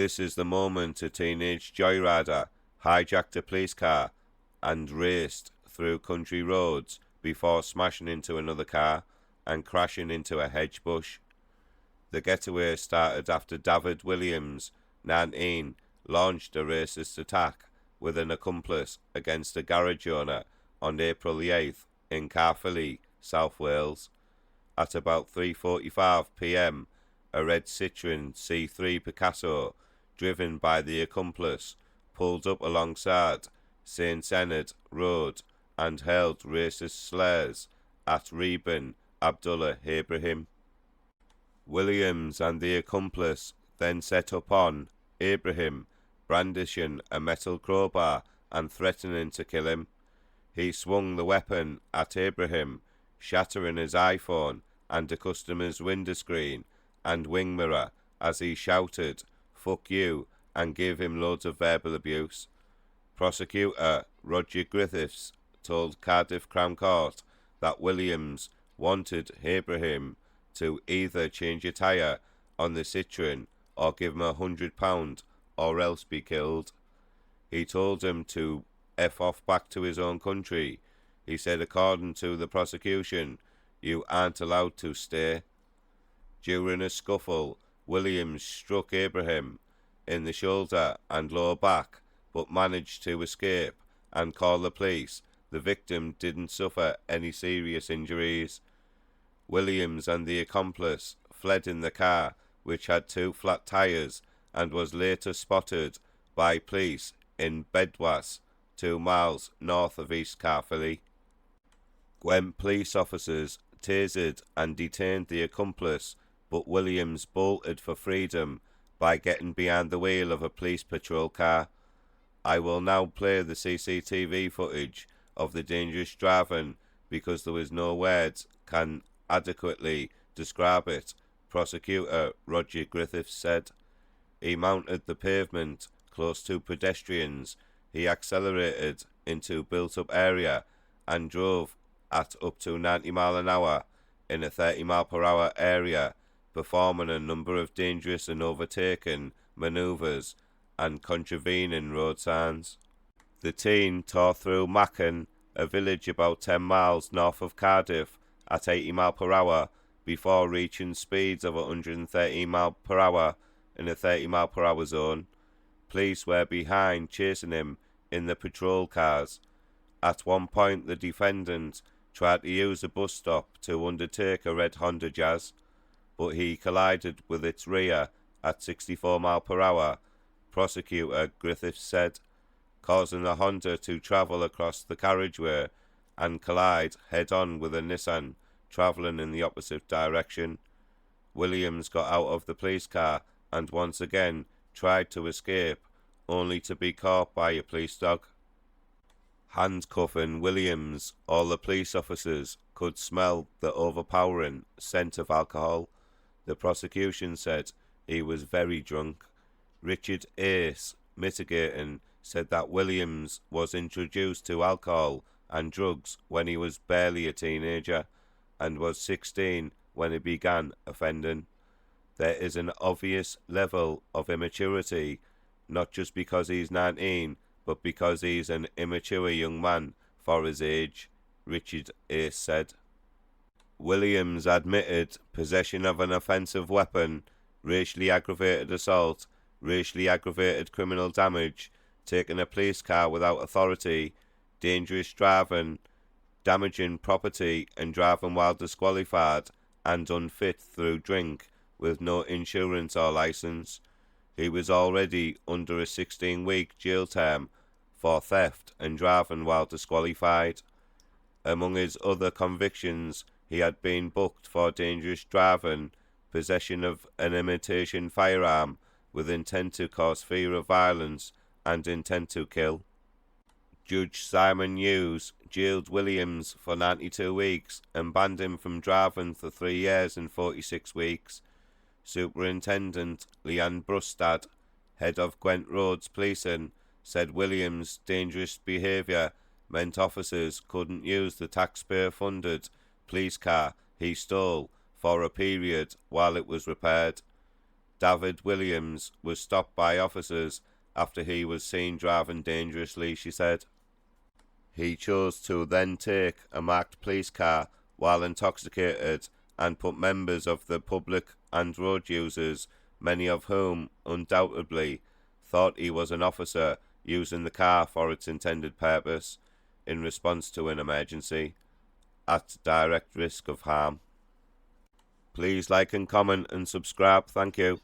This is the moment a teenage joyrider hijacked a police car and raced through country roads before smashing into another car and crashing into a hedge bush. The getaway started after Dafydd Williams, 19, launched a racist attack with an accomplice against a garage owner on April the 8th in Caerphilly, South Wales. At about 3:45 p.m, a red Citroen C3 Picasso, driven by the accomplice, pulled up alongside St Cenydd Road and hurled racist slurs at Rebin Abdulla Ibrahim. Williams and the accomplice then set upon Ibrhaim, brandishing a metal crowbar and threatening to kill him. He swung the weapon at Ibrhaim, shattering his iPhone and a customer's windscreen and wing mirror as he shouted, "Fuck you," and gave him loads of verbal abuse. Prosecutor Roger Griffiths told Cardiff Crown Court that Williams wanted Ibrhaim to either change a tyre on the Citroen or give him £100 or else be killed. He told him to F off back to his own country. He said, according to the prosecution, you aren't allowed to stay. During a scuffle, Williams struck Ibrhaim in the shoulder and lower back, but managed to escape and call the police. The victim didn't suffer any serious injuries. Williams and the accomplice fled in the car, which had 2 flat tyres, and was later spotted by police in Bedwas, 2 miles north of East Caerphilly. When police officers tasered and detained the accomplice, but Williams bolted for freedom by getting behind the wheel of a police patrol car. I will now play the CCTV footage of the dangerous driving because there was no words can adequately describe it, Prosecutor Roger Griffiths said. He mounted the pavement close to pedestrians. He accelerated into built-up area and drove at up to 90 miles an hour in a 30 mile per hour area, performing a number of dangerous and overtaken manoeuvres and contravening road signs. The teen tore through Macon, a village about 10 miles north of Cardiff, at 80 miles per hour before reaching speeds of 113 miles per hour in a 30 mile per hour zone. Police were behind, chasing him in the patrol cars. At one point, the defendant tried to use a bus stop to undertake a red Honda Jazz, but he collided with its rear at 64 miles per hour, Prosecutor Griffiths said, causing the Honda to travel across the carriageway and collide head-on with a Nissan travelling in the opposite direction. Williams got out of the police car and once again tried to escape, only to be caught by a police dog. Handcuffing Williams, all the police officers could smell the overpowering scent of alcohol. The prosecution said he was very drunk. Richard Ace, mitigating, said that Williams was introduced to alcohol and drugs when he was barely a teenager and was 16 when he began offending. There is an obvious level of immaturity, not just because he's 19, but because he's an immature young man for his age, Richard Ace said. Williams admitted possession of an offensive weapon, racially aggravated assault, racially aggravated criminal damage, taking a police car without authority, dangerous driving, damaging property and driving while disqualified, and unfit through drink with no insurance or license. He was already under a 16-week jail term for theft and driving while disqualified. Among his other convictions, he had been booked for dangerous driving, possession of an imitation firearm with intent to cause fear of violence and intent to kill. Judge Simon Hughes jailed Williams for 92 weeks and banned him from driving for 3 years and 46 weeks. Superintendent Leanne Brustad, head of Gwent Roads Policing, said Williams' dangerous behaviour meant officers couldn't use the taxpayer-funded police car he stole for a period while it was repaired. Dafydd Williams was stopped by officers after he was seen driving dangerously, she said. He chose to then take a marked police car while intoxicated and put members of the public and road users, many of whom undoubtedly thought he was an officer using the car for its intended purpose in response to an emergency, at direct risk of harm. Please like and comment and subscribe. Thank you.